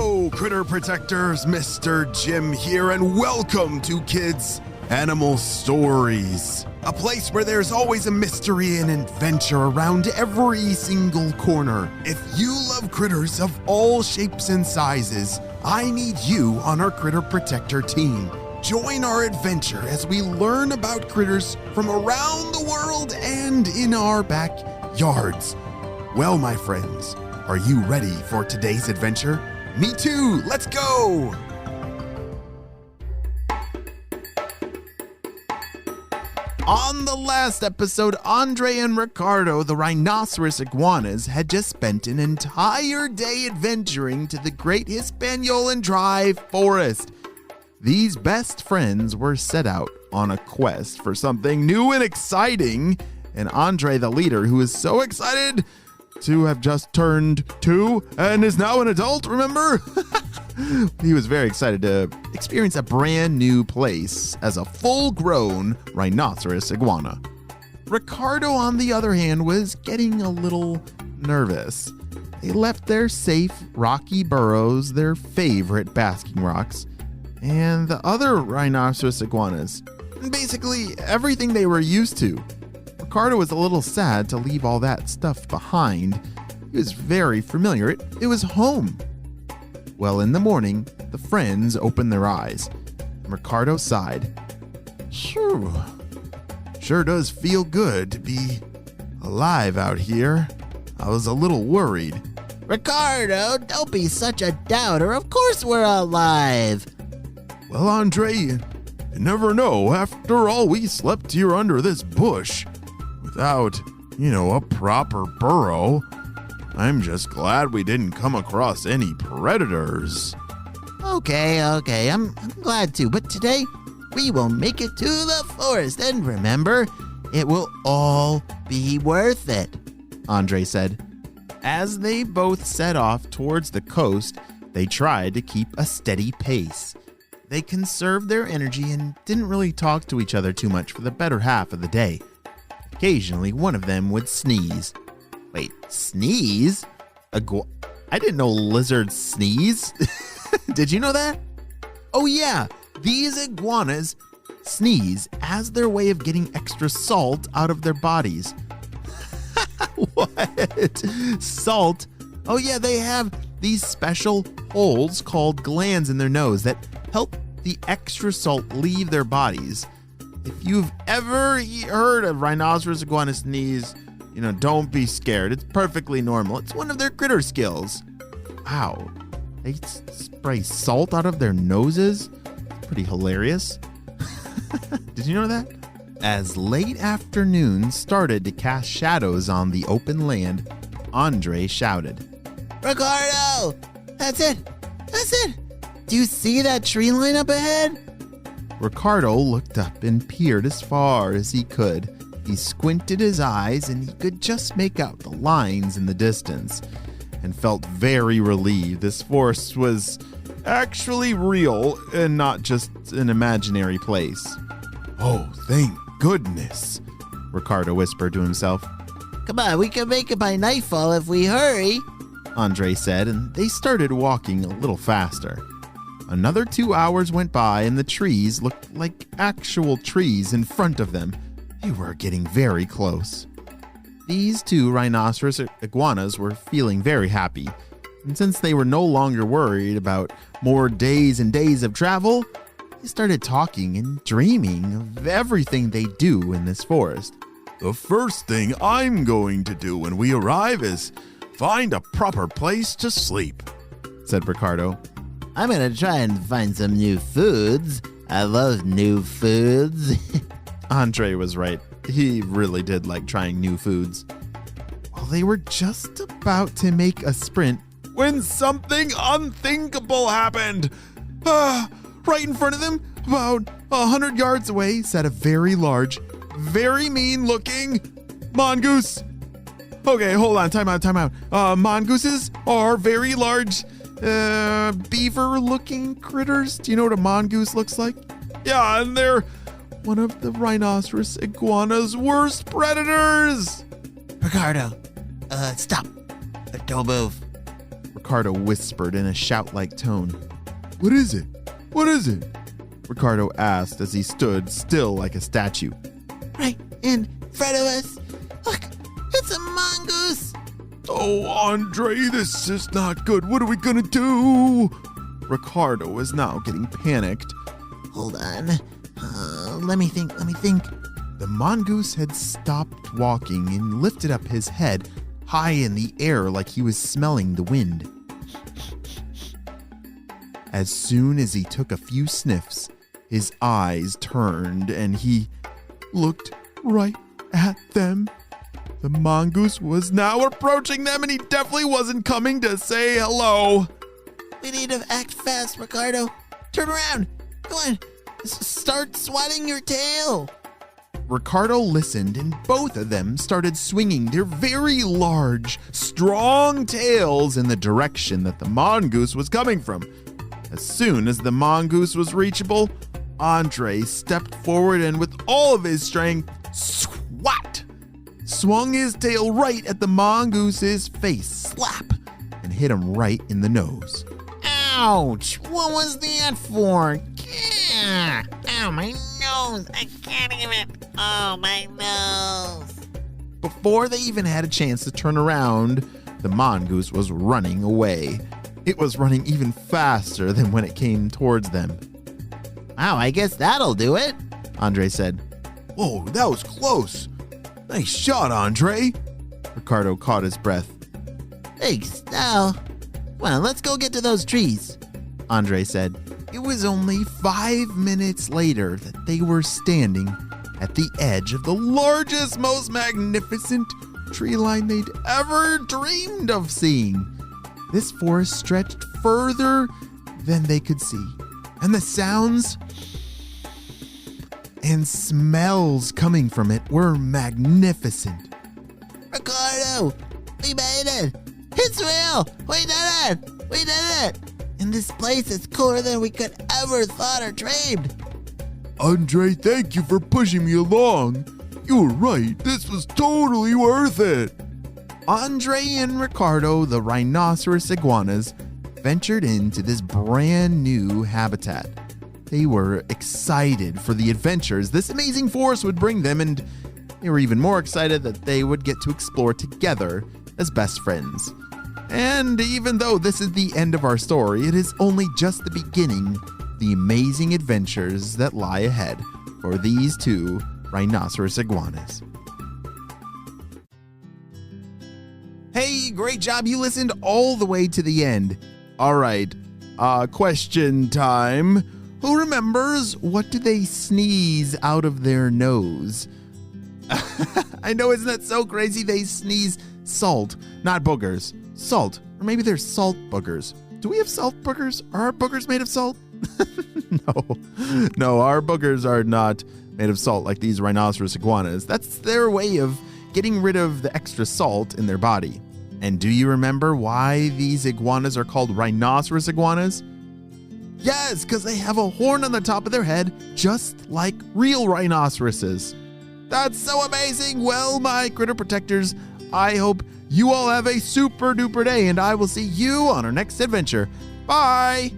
Hello, critter protectors. Mr. Jim here, and welcome to Kids Animal Stories, a place where there's always a mystery and adventure around every single corner. If you love critters of all shapes and sizes, I need you on our Critter Protector team. Join our adventure as we learn about critters from around the world and in our backyards. Well, my friends, are you ready for today's adventure? Me too, let's go! On the last episode, Andre and Ricardo, the rhinoceros iguanas, had just spent an entire day adventuring to the Great Hispaniolan Dry Forest. These best friends were set out on a quest for something new and exciting, and Andre, the leader, who is so excited to have just turned 2 and is now an adult, remember? He was very excited to experience a brand new place as a full-grown rhinoceros iguana. Ricardo, on the other hand, was getting a little nervous. They left their safe, rocky burrows, their favorite basking rocks, and the other rhinoceros iguanas, and basically everything they were used to. Ricardo was a little sad to leave all that stuff behind. It was very familiar. It was home. Well, in the morning, the friends opened their eyes, and Ricardo sighed. Sure does feel good to be alive out here. I was a little worried. Ricardo, don't be such a doubter. Of course we're alive. Well, Andre, you never know. After all, we slept here under this bush without, a proper burrow. I'm just glad we didn't come across any predators. Okay, I'm glad to. But today, we will make it to the forest. And remember, it will all be worth it, Andre said. As they both set off towards the coast, they tried to keep a steady pace. They conserved their energy and didn't really talk to each other too much for the better half of the day. Occasionally, one of them would sneeze. Wait, sneeze? I didn't know lizards sneeze. Did you know that? Oh yeah, these iguanas sneeze as their way of getting extra salt out of their bodies. What? Salt? Oh yeah, they have these special holes called glands in their nose that help the extra salt leave their bodies. If you've ever heard a rhinoceros iguana sneeze, don't be scared. It's perfectly normal. It's one of their critter skills. Wow. They spray salt out of their noses? Pretty hilarious. Did you know that? As late afternoon started to cast shadows on the open land, Andre shouted, Ricardo! That's it! Do you see that tree line up ahead? Ricardo looked up and peered as far as he could. He squinted his eyes and he could just make out the lines in the distance and felt very relieved this forest was actually real and not just an imaginary place. Oh, thank goodness, Ricardo whispered to himself. Come on, we can make it by nightfall if we hurry, Andre said, and they started walking a little faster. Another 2 hours went by and the trees looked like actual trees in front of them. They were getting very close. These two rhinoceros iguanas were feeling very happy, and since they were no longer worried about more days and days of travel, they started talking and dreaming of everything they do in this forest. The first thing I'm going to do when we arrive is find a proper place to sleep, said Ricardo. I'm going to try and find some new foods. I love new foods. Andre was right. He really did like trying new foods. Well, they were just about to make a sprint when something unthinkable happened. Right in front of them, about 100 yards away, sat a very large, very mean-looking mongoose. Okay, hold on, time out. Mongooses are very large, beaver-looking critters. Do you know what a mongoose looks like? Yeah, and they're one of the rhinoceros iguana's worst predators. Ricardo, stop. Don't move. Ricardo whispered in a shout-like tone. What is it? What is it? Ricardo asked as he stood still like a statue. Right in front of us. Look, it's a mongoose. Oh, Andre, this is not good. What are we gonna do? Ricardo was now getting panicked. Hold on. Let me think. The mongoose had stopped walking and lifted up his head high in the air like he was smelling the wind. As soon as he took a few sniffs, his eyes turned and he looked right at them. The mongoose was now approaching them and he definitely wasn't coming to say hello. We need to act fast, Ricardo. Turn around. Go on. Start swatting your tail. Ricardo listened and both of them started swinging their very large, strong tails in the direction that the mongoose was coming from. As soon as the mongoose was reachable, Andre stepped forward and with all of his strength, swat! Swung his tail right at the mongoose's face, slap, and hit him right in the nose. Ouch! What was that for? Ow, my nose! I can't even. Oh, my nose! Before they even had a chance to turn around, the mongoose was running away. It was running even faster than when it came towards them. Wow, I guess that'll do it, Andre said. Whoa, that was close. Nice shot, Andre. Ricardo caught his breath. Thanks. Now, come on, let's go get to those trees, Andre said. It was only 5 minutes later that they were standing at the edge of the largest, most magnificent tree line they'd ever dreamed of seeing. This forest stretched further than they could see, and the sounds and smells coming from it were magnificent. Ricardo, we made it! It's real! We did it! We did it! And this place is cooler than we could ever thought or dreamed. Andre, thank you for pushing me along. You were right. This was totally worth it. Andre and Ricardo, the rhinoceros iguanas, ventured into this brand new habitat. They were excited for the adventures this amazing forest would bring them, and they were even more excited that they would get to explore together as best friends. And even though this is the end of our story, it is only just the beginning of the amazing adventures that lie ahead for these two rhinoceros iguanas. Hey, great job. You listened all the way to the end. All right, question time. Who remembers what do they sneeze out of their nose? I know, isn't that so crazy? They sneeze salt, not boogers. Salt, or maybe they're salt boogers. Do we have salt boogers? Are our boogers made of salt? No, our boogers are not made of salt like these rhinoceros iguanas. That's their way of getting rid of the extra salt in their body. And do you remember why these iguanas are called rhinoceros iguanas? Yes, because they have a horn on the top of their head, just like real rhinoceroses. That's so amazing. Well, my critter protectors, I hope you all have a super duper day, and I will see you on our next adventure. Bye!